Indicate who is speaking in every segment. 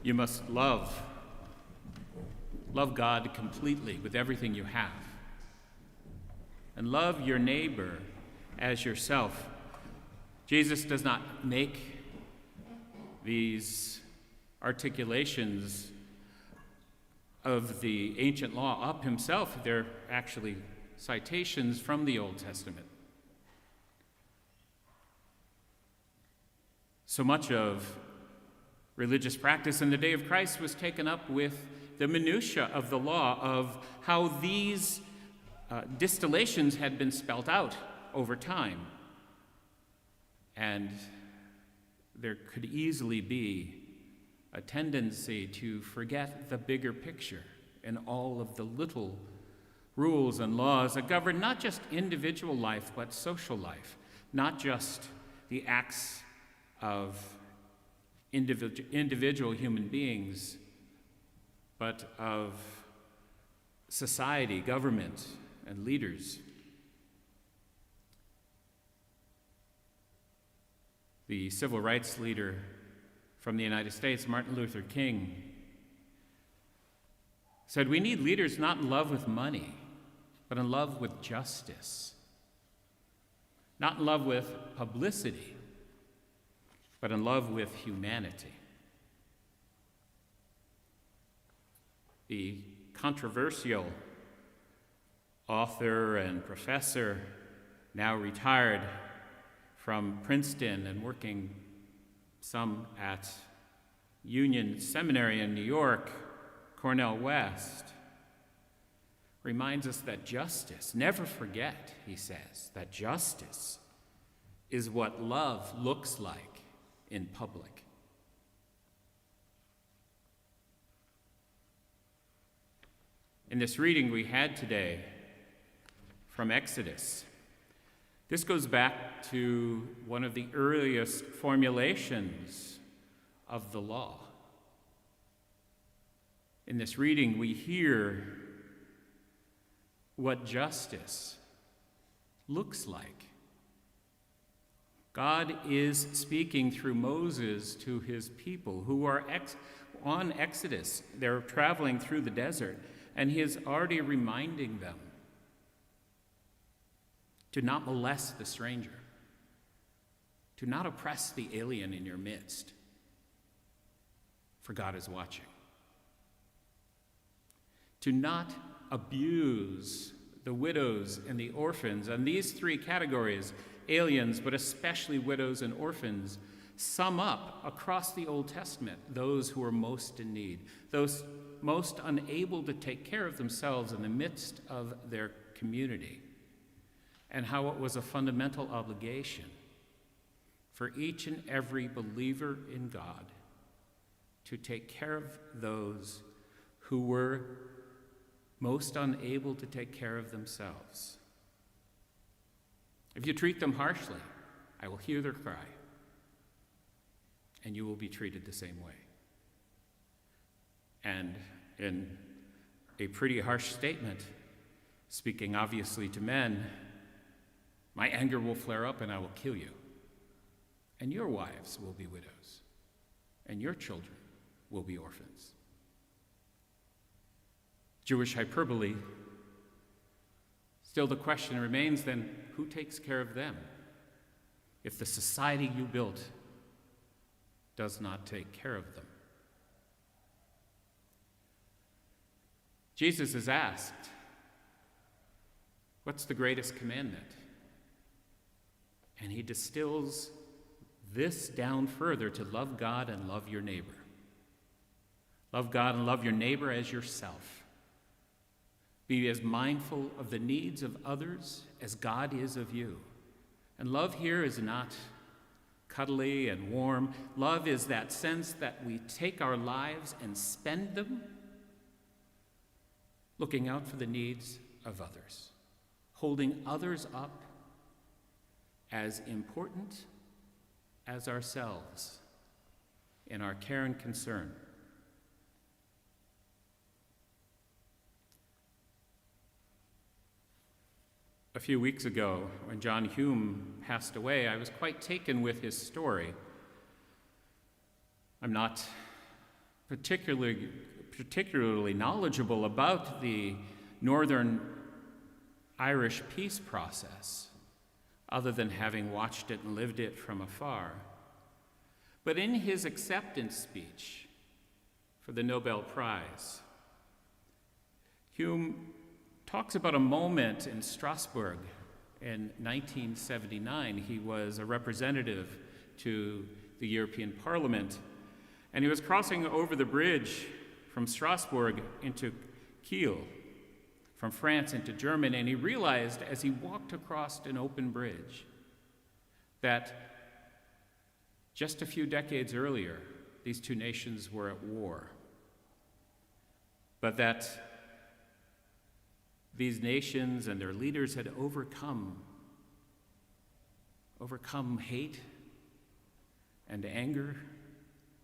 Speaker 1: You must love God completely with everything you have. And love your neighbor as yourself. Jesus does not make these articulations of the ancient law up himself. They're actually citations from the Old Testament. So much of religious practice in the day of Christ was taken up with the minutiae of the law, of how these distillations had been spelt out over time. And there could easily be a tendency to forget the bigger picture and all of the little rules and laws that govern not just individual life, but social life, not just the acts of individual human beings, but of society, government, and leaders. The civil rights leader from the United States, Martin Luther King, said, "We need leaders not in love with money, but in love with justice. Not in love with publicity, but in love with humanity." The controversial author and professor, now retired from Princeton and working some at Union Seminary in New York, Cornell West, reminds us that justice, never forget, he says, that justice is what love looks like in public. In this reading we had today from Exodus, this goes back to one of the earliest formulations of the law. In this reading, we hear what justice looks like. God is speaking through Moses to his people who are on Exodus. They're traveling through the desert, and he is already reminding them to not molest the stranger, to not oppress the alien in your midst, for God is watching. To not abuse the widows and the orphans. And these three categories, aliens, but especially widows and orphans, sum up across the Old Testament those who are most in need, those most unable to take care of themselves in the midst of their community, and how it was a fundamental obligation for each and every believer in God to take care of those who were most unable to take care of themselves. If you treat them harshly, I will hear their cry, and you will be treated the same way. And in a pretty harsh statement, speaking obviously to men, my anger will flare up and I will kill you, and your wives will be widows, and your children will be orphans. Jewish hyperbole. Still the question remains then, who takes care of them if the society you built does not take care of them? Jesus is asked, what's the greatest commandment? And he distills this down further to love God and love your neighbor. Love God and love your neighbor as yourself. Be as mindful of the needs of others as God is of you. And love here is not cuddly and warm. Love is that sense that we take our lives and spend them looking out for the needs of others, holding others up as important as ourselves in our care and concern. A few weeks ago, when John Hume passed away, I was quite taken with his story. I'm not particularly knowledgeable about the Northern Irish peace process, other than having watched it and lived it from afar. But in his acceptance speech for the Nobel Prize, Hume talks about a moment in Strasbourg in 1979. He was a representative to the European Parliament, and he was crossing over the bridge from Strasbourg into Kiel, from France into Germany, and he realized as he walked across an open bridge that just a few decades earlier, these two nations were at war, but that these nations and their leaders had overcome hate and anger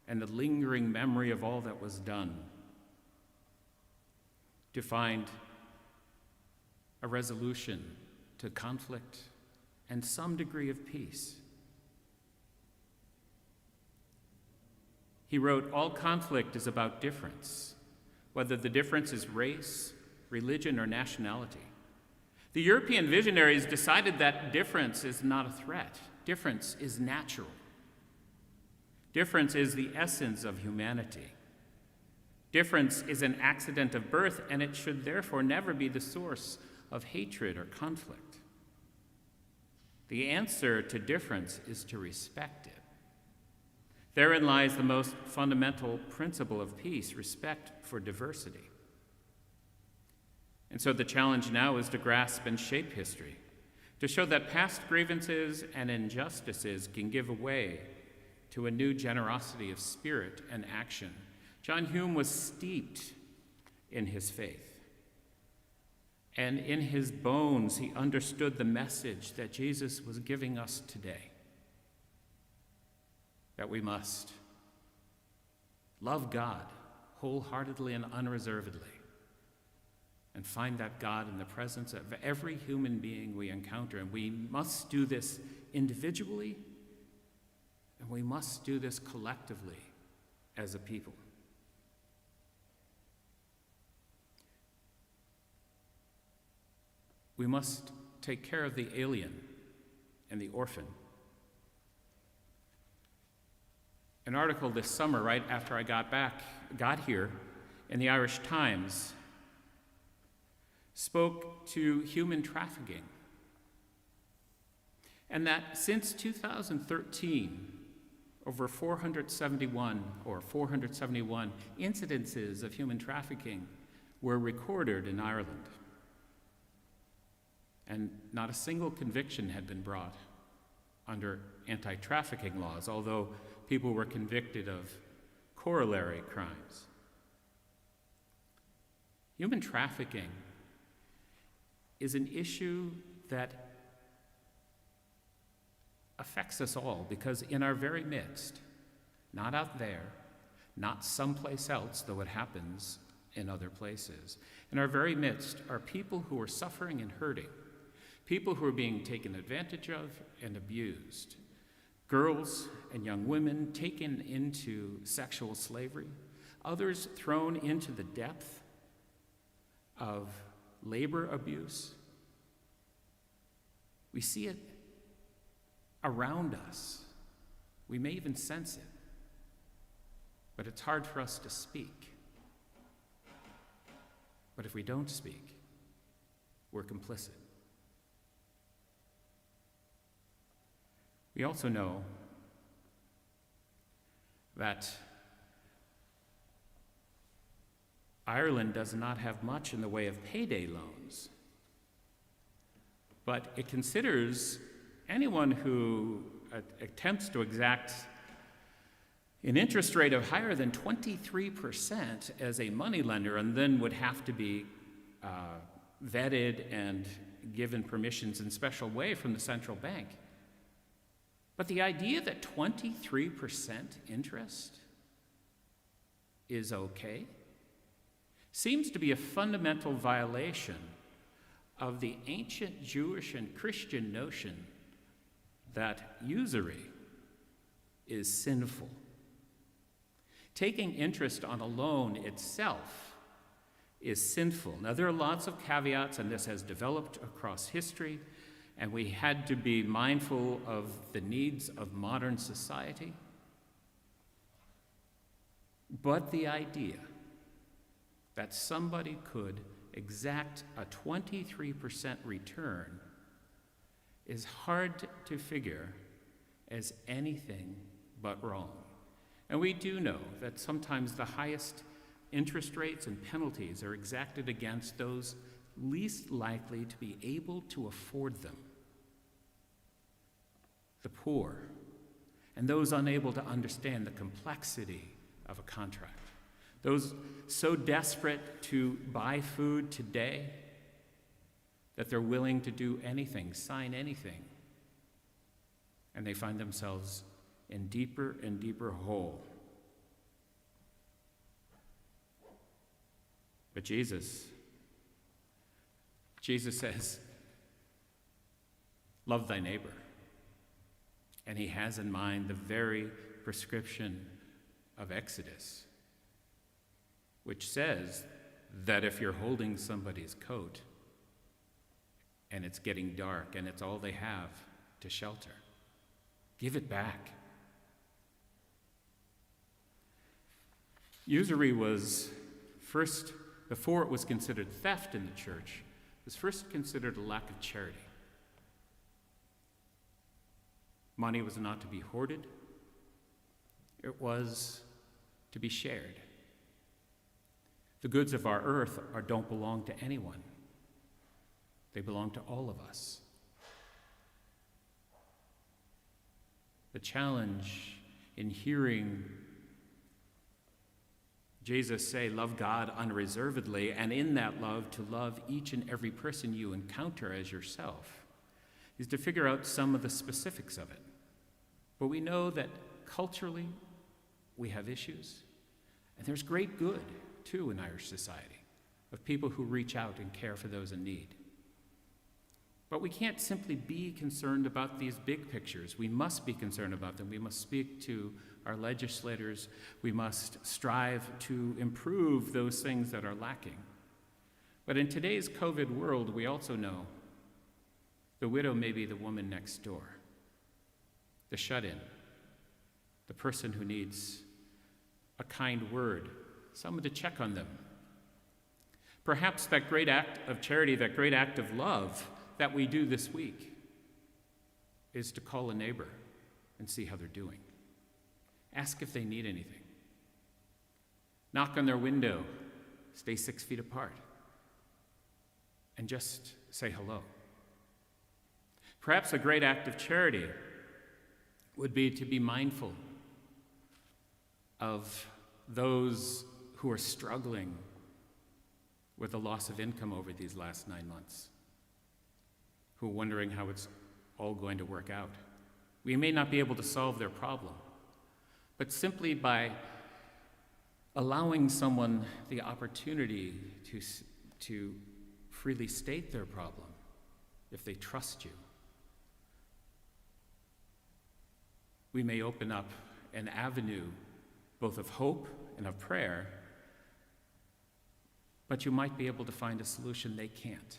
Speaker 1: and the lingering memory of all that was done to find a resolution to conflict and some degree of peace. He wrote, "All conflict is about difference, whether the difference is race, religion, or nationality. The European visionaries decided that difference is not a threat. Difference is natural. Difference is the essence of humanity. Difference is an accident of birth, and it should therefore never be the source of hatred or conflict. The answer to difference is to respect it. Therein lies the most fundamental principle of peace, respect for diversity." And so the challenge now is to grasp and shape history, to show that past grievances and injustices can give way to a new generosity of spirit and action. John Hume was steeped in his faith, and in his bones he understood the message that Jesus was giving us today, that we must love God wholeheartedly and unreservedly, and find that God in the presence of every human being we encounter. And we must do this individually, and we must do this collectively as a people. We must take care of the alien and the orphan. An article this summer, right after I got here, in the Irish Times, spoke to human trafficking, and that since 2013, over 471 incidences of human trafficking were recorded in Ireland, and not a single conviction had been brought under anti-trafficking laws, although people were convicted of corollary crimes. Human trafficking is an issue that affects us all, because in our very midst, not out there, not someplace else, though it happens in other places, in our very midst are people who are suffering and hurting, people who are being taken advantage of and abused, girls and young women taken into sexual slavery, others thrown into the depth of labor abuse. We see it around us. We may even sense it, but it's hard for us to speak. But if we don't speak, we're complicit. We also know that Ireland does not have much in the way of payday loans, but it considers anyone who attempts to exact an interest rate of higher than 23% as a moneylender, and then would have to be vetted and given permissions in special way from the central bank. But the idea that 23% interest is okay seems to be a fundamental violation of the ancient Jewish and Christian notion that usury is sinful. Taking interest on a loan itself is sinful. Now, there are lots of caveats, and this has developed across history, and we had to be mindful of the needs of modern society. But the idea that somebody could exact a 23% return is hard to figure as anything but wrong. And we do know that sometimes the highest interest rates and penalties are exacted against those least likely to be able to afford them: the poor, and those unable to understand the complexity of a contract, those so desperate to buy food today that they're willing to do anything, sign anything, and they find themselves in deeper and deeper hole. But Jesus says, love thy neighbor. And he has in mind the very prescription of Exodus, which says that if you're holding somebody's coat and it's getting dark and it's all they have to shelter, give it back. Usury was first, before it was considered theft in the church, was first considered a lack of charity. Money was not to be hoarded. It was to be shared. The goods of our earth don't belong to anyone. They belong to all of us. The challenge in hearing Jesus say, love God unreservedly, and in that love to love each and every person you encounter as yourself, is to figure out some of the specifics of it. But we know that culturally we have issues, and there's great good, too, in Irish society, of people who reach out and care for those in need. But we can't simply be concerned about these big pictures. We must be concerned about them. We must speak to our legislators. We must strive to improve those things that are lacking. But in today's COVID world, we also know the widow may be the woman next door, the shut-in, the person who needs a kind word, someone to check on them. Perhaps that great act of charity, that great act of love that we do this week is to call a neighbor and see how they're doing. Ask if they need anything. Knock on their window, stay 6 feet apart, and just say hello. Perhaps a great act of charity would be to be mindful of those who are struggling with the loss of income over these last 9 months, who are wondering how it's all going to work out. We may not be able to solve their problem, but simply by allowing someone the opportunity to freely state their problem, if they trust you, we may open up an avenue both of hope and of prayer, but you might be able to find a solution they can't.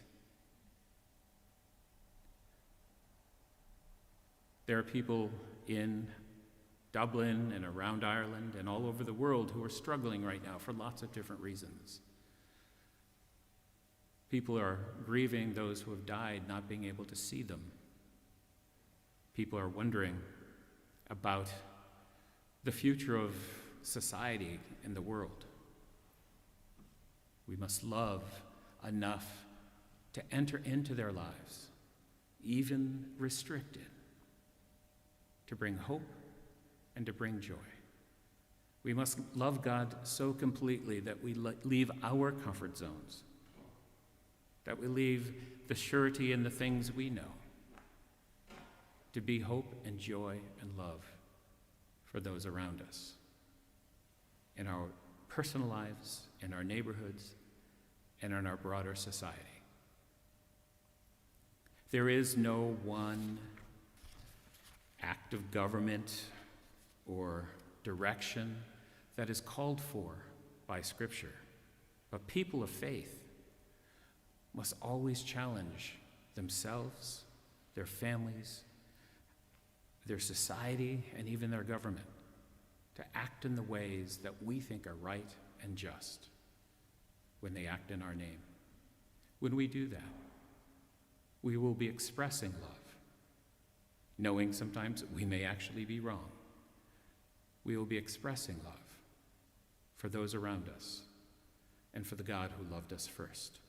Speaker 1: There are people in Dublin and around Ireland and all over the world who are struggling right now for lots of different reasons. People are grieving those who have died, not being able to see them. People are wondering about the future of society and the world. We must love enough to enter into their lives, even restricted, to bring hope and to bring joy. We must love God so completely that we leave our comfort zones, that we leave the surety in the things we know, to be hope and joy and love for those around us, in our personal lives, in our neighborhoods, and in our broader society. There is no one act of government or direction that is called for by Scripture. But people of faith must always challenge themselves, their families, their society, and even their government to act in the ways that we think are right and just when they act in our name. When we do that, we will be expressing love, knowing sometimes we may actually be wrong. We will be expressing love for those around us and for the God who loved us first.